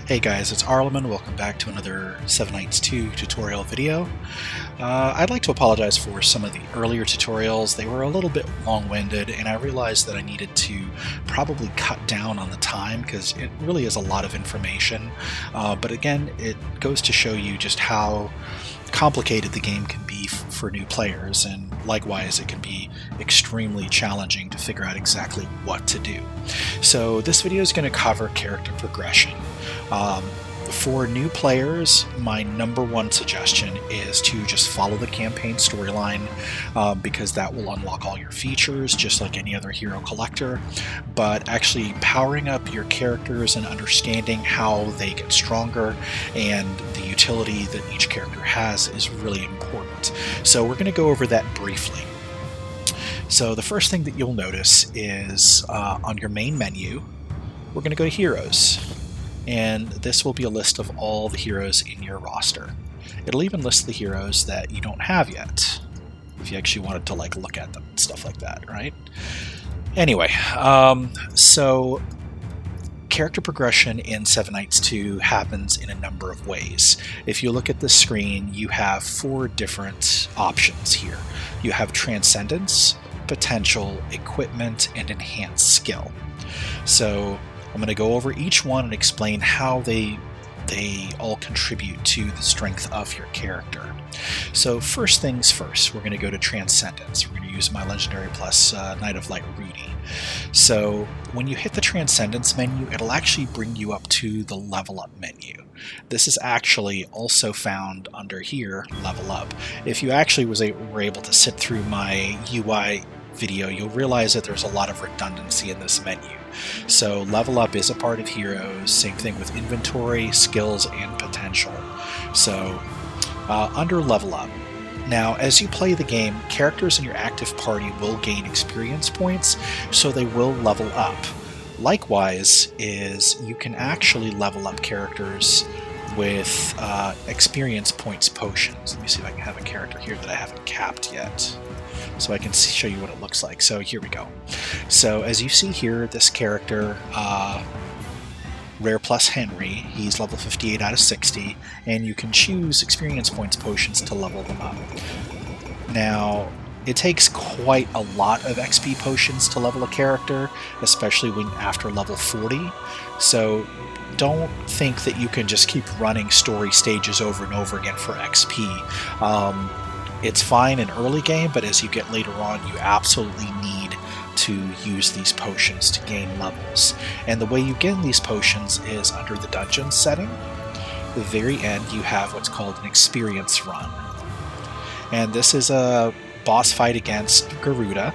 Hey guys, it's Arleman. Welcome back to another Seven Knights 2 tutorial video. I'd like to apologize for some of the earlier tutorials. They were a little bit long-winded, and I realized that I needed to probably cut down on the time because it really is a lot of information. But again, it goes to show you just how complicated the game can be for new players, and likewise it can be extremely challenging to figure out exactly what to do. So this video is going to cover character progression. For new players, my number one suggestion is to just follow the campaign storyline because that will unlock all your features just like any other hero collector. But actually powering up your characters and understanding how they get stronger and the utility that each character has is really important. So we're going to go over that briefly. So the first thing that you'll notice is on your main menu, we're going to go to Heroes. And this will be a list of all the heroes in your roster. It'll even list the heroes that you don't have yet, if you actually wanted to look at them and stuff like that, right? Anyway, so character progression in Seven Knights 2 happens in a number of ways. If you look at the screen, you have 4 different options here. You have Transcendence, Potential, Equipment, and Enhanced Skill. So I'm going to go over each one and explain how they all contribute to the strength of your character. So first things first, we're going to go to Transcendence. We're going to use my Legendary Plus Knight of Light Rudy. So when you hit the Transcendence menu, it'll actually bring you up to the Level Up menu. This is actually also found under here, Level Up. If you actually were able to sit through my UI video, you'll realize that there's a lot of redundancy in this menu. So Level Up is a part of Heroes, same thing with Inventory, Skills, and Potential. So under Level Up, now as you play the game, characters in your active party will gain experience points, so they will level up. Likewise is you can actually level up characters with experience points potions. Let me see if I can have a character here that I haven't capped yet, so I can show you what it looks like. So here we go. So as you see here, this character, Rare Plus Henry, he's level 58 out of 60, and you can choose experience points potions to level them up. Now, it takes quite a lot of XP potions to level a character, especially when after level 40, so don't think that you can just keep running story stages over and over again for XP. It's fine in early game, but as you get later on, you absolutely need to use these potions to gain levels. And the way you gain these potions is under the dungeon setting. At the very end, you have what's called an experience run. And this is a boss fight against Garuda.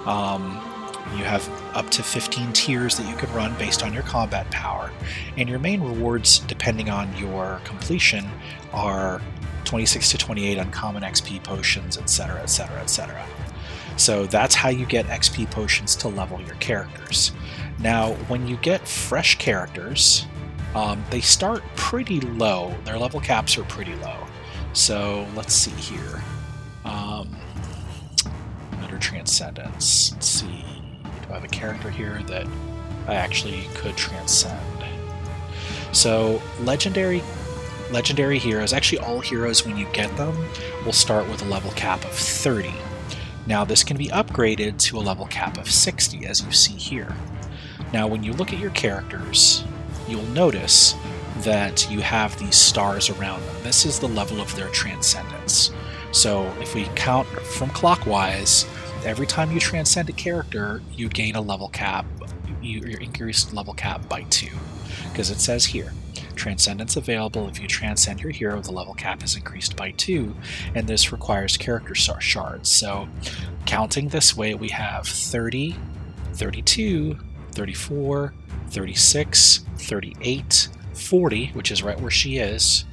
You have up to 15 tiers that you can run based on your combat power. And your main rewards, depending on your completion, are 26 to 28 uncommon XP potions, etc., etc., etc. So that's how you get XP potions to level your characters. Now, when you get fresh characters, they start pretty low. Their level caps are pretty low. So let's see here. Under Transcendence, let's see. Do I have a character here that I actually could transcend? So legendary heroes, actually all heroes when you get them, will start with a level cap of 30. Now this can be upgraded to a level cap of 60, as you see here. Now when you look at your characters, you'll notice that you have these stars around them. This is the level of their Transcendence. So if we count from clockwise, every time you transcend a character, you gain a level cap, your increased level cap by 2. Because it says here, Transcendence available if you transcend your hero, the level cap is increased by 2, and this requires character shards. So counting this way, we have 30, 32, 34, 36, 38, 40, which is right where she is,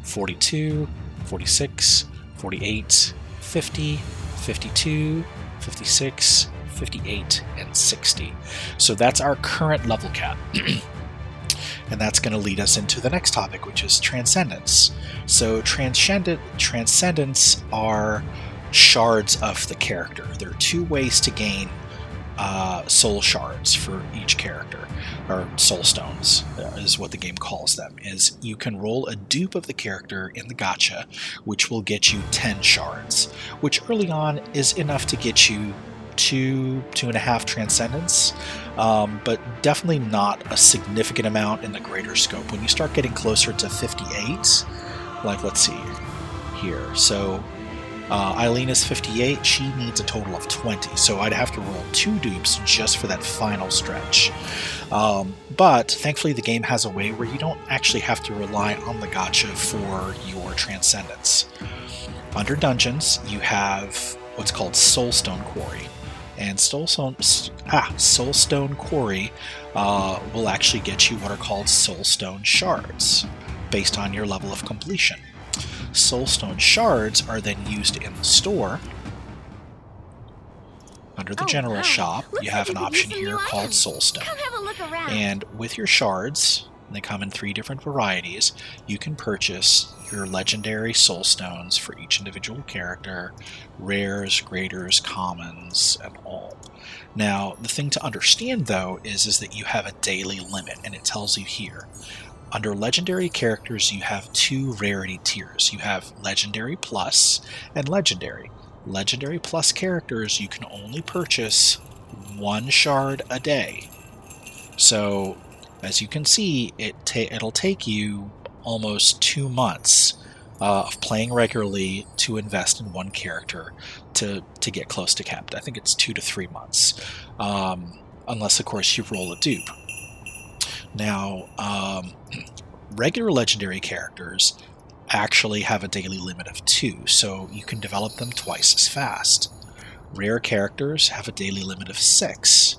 42, 46, 48, 50, 52, 56, 58, and 60. So that's our current level cap. And that's going to lead us into the next topic, which is Transcendence. So Transcendence are shards of the character. There are 2 ways to gain soul shards for each character, or soul stones is what the game calls them. Is you can roll a dupe of the character in the gacha, which will get you 10 shards, which early on is enough to get you 2.5 transcendence, but definitely not a significant amount in the greater scope. When you start getting closer to 58, like let's see here, so Eileen is 58, she needs a total of 20, so I'd have to roll 2 dupes just for that final stretch. But thankfully the game has a way where you don't actually have to rely on the gacha for your transcendence. Under dungeons, you have what's called Soulstone Quarry. And Soulstone Quarry will actually get you what are called Soulstone Shards, based on your level of completion. Soulstone Shards are then used in the store. Under the general shop, you have an option here called Soulstone. And with your shards, they come in 3 different varieties, you can purchase your legendary soulstones for each individual character, rares, graders, commons, and all. Now, the thing to understand though is that you have a daily limit, and it tells you here. Under legendary characters, you have 2 rarity tiers. You have Legendary Plus and Legendary. Legendary Plus characters, you can only purchase 1 shard a day. So, as you can see, it'll take you almost 2 months of playing regularly to invest in 1 character to get close to capped. I think it's 2 to 3 months, unless, of course, you roll a dupe. Now, regular legendary characters actually have a daily limit of 2, so you can develop them twice as fast. Rare characters have a daily limit of 6.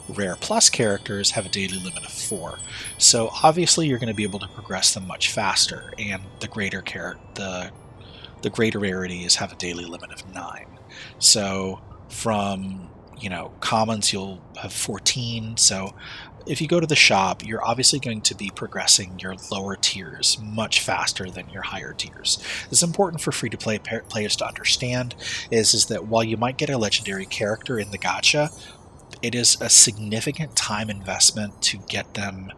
Rare Plus characters have a daily limit of 4. So obviously you're going to be able to progress them much faster, and the greater rarities have a daily limit of 9. So from commons you'll have 14, so if you go to the shop, you're obviously going to be progressing your lower tiers much faster than your higher tiers. It's important for free-to-play players to understand is that while you might get a legendary character in the gacha, it is a significant time investment to get them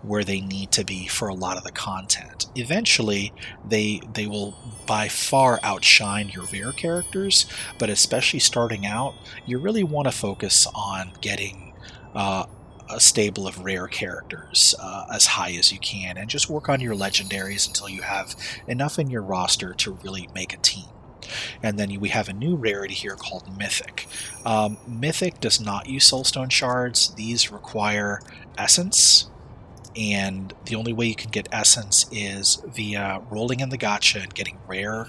where they need to be for a lot of the content. Eventually, they will by far outshine your rare characters, but especially starting out, you really want to focus on getting a stable of rare characters as high as you can, and just work on your legendaries until you have enough in your roster to really make a team. And then we have a new rarity here called Mythic. Mythic does not use Soulstone Shards. These require Essence, and the only way you can get Essence is via rolling in the gacha and getting rare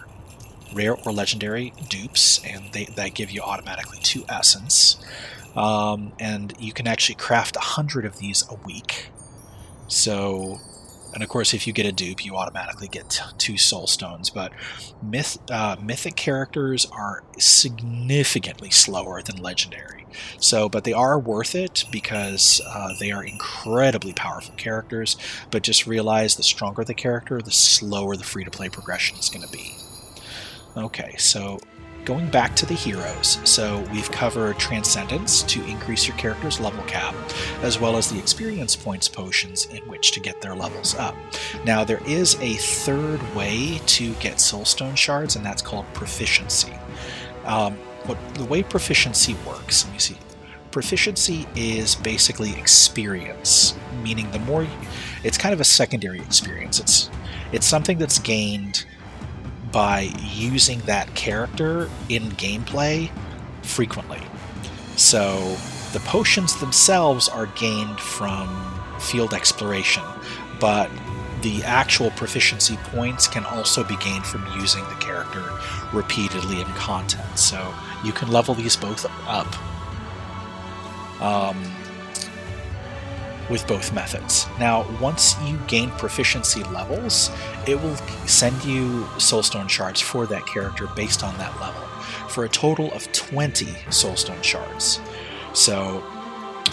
or legendary dupes, and that give you automatically 2 Essence. And you can actually craft 100 of these a week. So, and of course, if you get a dupe, you automatically get 2 soul stones. But mythic characters are significantly slower than legendary. So, but they are worth it because they are incredibly powerful characters. But just realize the stronger the character, the slower the free-to-play progression is going to be. Okay, so going back to the heroes, so we've covered Transcendence to increase your character's level cap, as well as the experience points potions in which to get their levels up. Now there is a third way to get soulstone shards, and that's called proficiency. The way proficiency works, let me see. Proficiency is basically experience, meaning the more it's kind of a secondary experience. It's something that's gained by using that character in gameplay frequently. So the potions themselves are gained from field exploration, but the actual proficiency points can also be gained from using the character repeatedly in content. So you can level these both up with both methods. Now, once you gain proficiency levels, it will send you soulstone shards for that character based on that level, for a total of 20 soulstone shards. So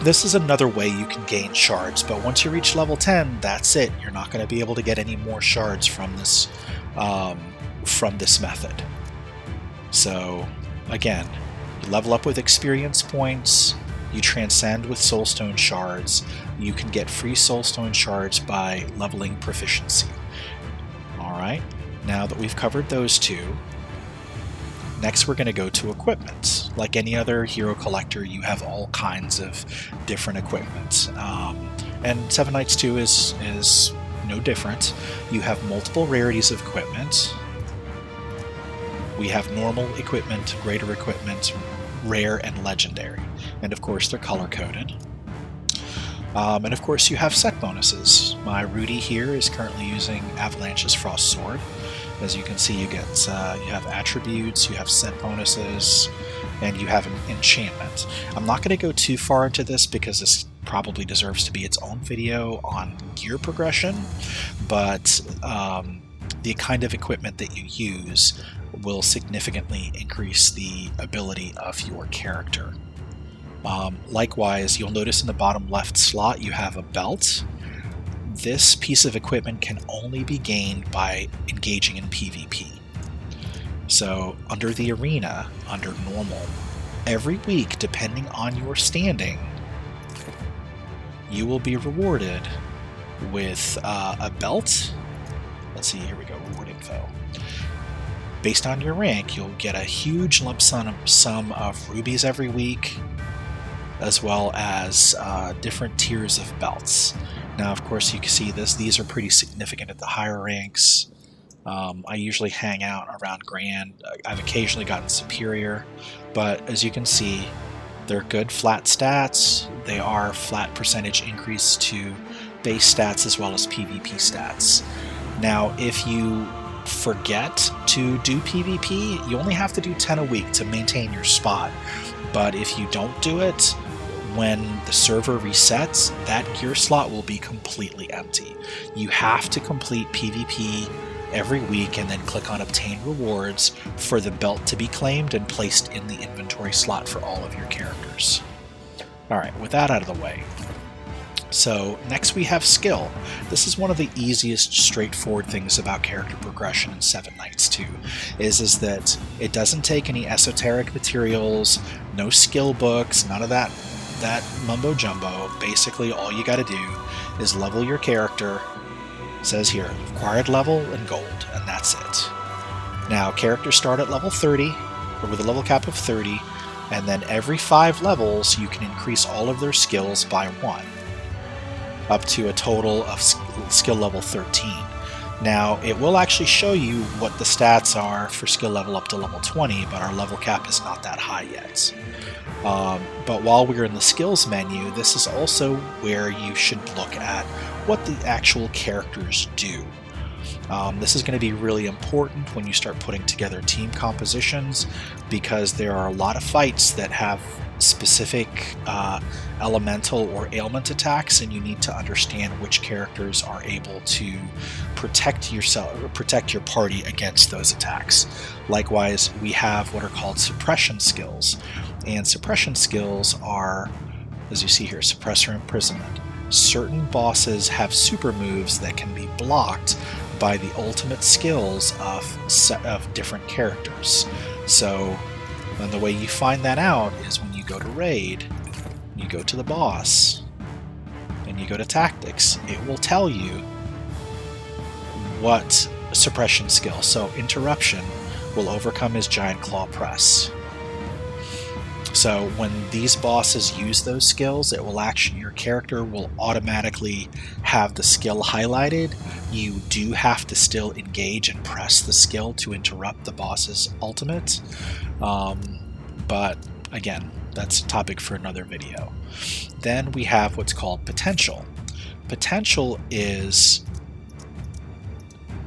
this is another way you can gain shards, but once you reach level 10, that's it. You're not going to be able to get any more shards from this method. So again, you level up with experience points, you transcend with soulstone shards. You can get free soulstone shards by leveling proficiency. Alright, now that we've covered those two, next we're going to go to equipment. Like any other hero collector, you have all kinds of different equipment. And Seven Knights 2 is no different. You have multiple rarities of equipment. We have normal equipment, greater equipment, rare, and legendary. And of course they're color-coded. And of course you have set bonuses. My Rudy here is currently using Avalanche's Frost Sword. As you can see, you have attributes, you have set bonuses, and you have an enchantment. I'm not going to go too far into this because this probably deserves to be its own video on gear progression, but the kind of equipment that you use will significantly increase the ability of your character. Likewise, you'll notice in the bottom left slot you have a belt. This piece of equipment can only be gained by engaging in PvP. So under the arena, under normal, every week, depending on your standing, you will be rewarded with a belt. Let's see, here we go, reward info. Based on your rank, you'll get a huge lump sum of rubies every week, as well as different tiers of belts. Now, of course, you can see these are pretty significant at the higher ranks. I usually hang out around Grand. I've occasionally gotten Superior, but as you can see, they're good flat stats. They are flat percentage increase to base stats as well as PvP stats. Now, if you forget to do PvP, you only have to do 10 a week to maintain your spot. But if you don't do it, when the server resets, that gear slot will be completely empty. You have to complete PvP every week and then click on Obtain Rewards for the belt to be claimed and placed in the inventory slot for all of your characters. Alright, with that out of the way. So next we have skill. This is one of the easiest straightforward things about character progression in Seven Knights 2, is that it doesn't take any esoteric materials, no skill books, none of that mumbo jumbo. Basically all you got to do is level your character. It says here, required level and gold, and that's it. Now characters start at level 30, or with a level cap of 30, and then every 5 levels you can increase all of their skills by 1, up to a total of skill level 13. Now, it will actually show you what the stats are for skill level up to level 20, but our level cap is not that high yet. But while we're in the skills menu, this is also where you should look at what the actual characters do. This is going to be really important when you start putting together team compositions, because there are a lot of fights that have specific elemental or ailment attacks, and you need to understand which characters are able to protect yourself or protect your party against those attacks. Likewise, we have what are called suppression skills, and suppression skills are, as you see here, suppressor imprisonment. Certain bosses have super moves that can be blocked by the ultimate skills of different characters. So, and the way you find that out is when you go to raid, you go to the boss, and you go to tactics. It will tell you what suppression skill. So interruption will overcome his giant claw press. So when these bosses use those skills, it will actually, your character will automatically have the skill highlighted. You do have to still engage and press the skill to interrupt the boss's ultimate. But again, that's a topic for another video. Then we have what's called potential. Potential is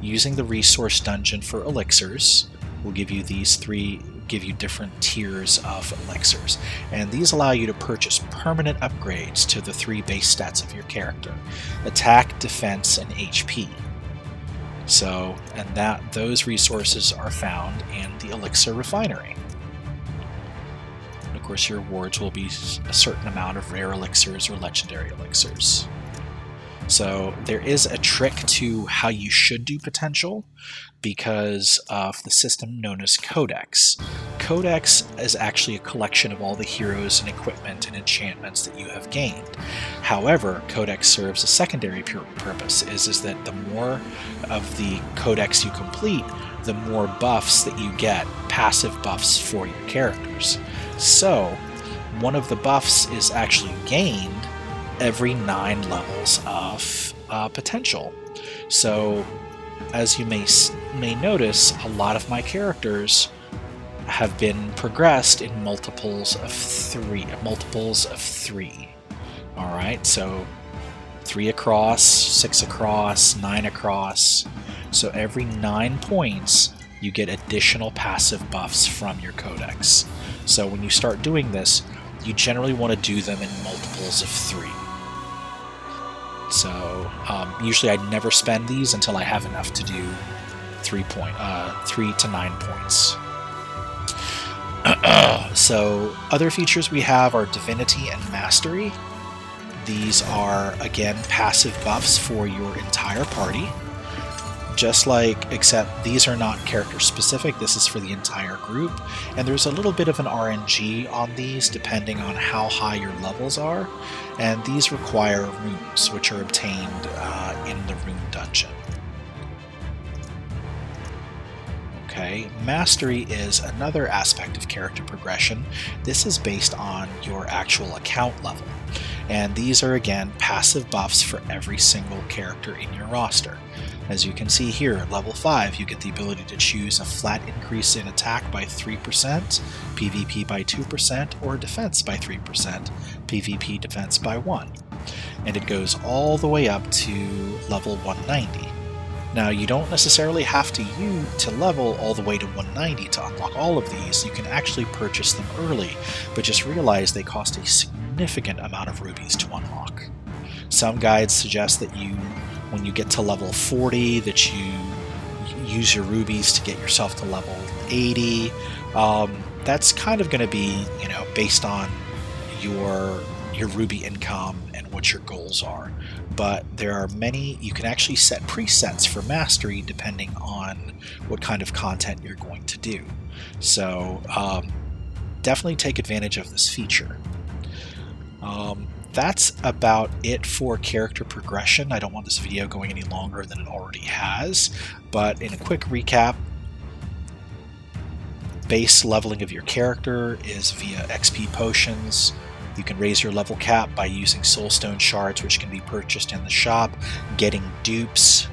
using the resource dungeon for elixirs. We'll give you give you different tiers of elixirs, and these allow you to purchase permanent upgrades to the 3 base stats of your character: attack, defense, and HP. So, and those resources are found in the elixir refinery. And of course, your rewards will be a certain amount of rare elixirs or legendary elixirs. So there is a trick to how you should do potential because of the system known as Codex. Codex is actually a collection of all the heroes and equipment and enchantments that you have gained. However, Codex serves a secondary purpose, is that the more of the Codex you complete, the more buffs that you get, passive buffs for your characters. So, one of the buffs is actually gained every 9 levels of potential. So, as you may notice, a lot of my characters have been progressed in multiples of 3. All right, so 3 across, 6 across, 9 across. So every 9 points, you get additional passive buffs from your Codex. So when you start doing this, you generally want to do them in multiples of 3. So usually I never spend these until I have enough to do 3 to 9 points. So other features we have are Divinity and Mastery. These are, again, passive buffs for your entire party. Except these are not character specific, this is for the entire group, and there's a little bit of an RNG on these depending on how high your levels are, and these require runes, which are obtained in the rune dungeon. Okay, Mastery is another aspect of character progression. This is based on your actual account level, and these are again passive buffs for every single character in your roster. As you can see here, at level 5, you get the ability to choose a flat increase in attack by 3%, PvP by 2%, or defense by 3%, PvP defense by 1. And it goes all the way up to level 190. Now, you don't necessarily have to level all the way to 190 to unlock all of these. You can actually purchase them early, but just realize they cost a significant amount of rubies to unlock. Some guides suggest that when you get to level 40, that you use your rubies to get yourself to level 80. That's kind of going to be, based on your ruby income and what your goals are. But there are you can actually set presets for Mastery depending on what kind of content you're going to do. So definitely take advantage of this feature. That's about it for character progression. I don't want this video going any longer than it already has, but in a quick recap, base leveling of your character is via XP potions. You can raise your level cap by using soulstone shards, which can be purchased in the shop, getting dupes,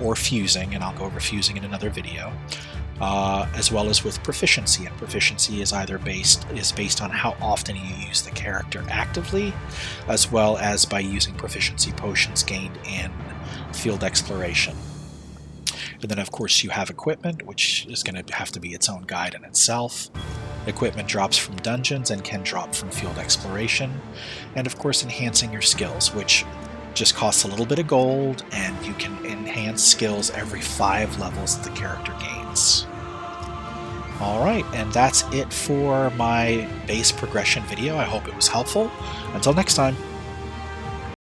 or fusing, and I'll go over fusing in another video. As well as with proficiency, and proficiency is based on how often you use the character actively, as well as by using proficiency potions gained in field exploration. And then of course you have equipment, which is going to have to be its own guide in itself. Equipment drops from dungeons and can drop from field exploration, and of course enhancing your skills, which just costs a little bit of gold, and you can enhance skills every 5 levels the character gains. Alright, and that's it for my base progression video. I hope it was helpful. Until next time.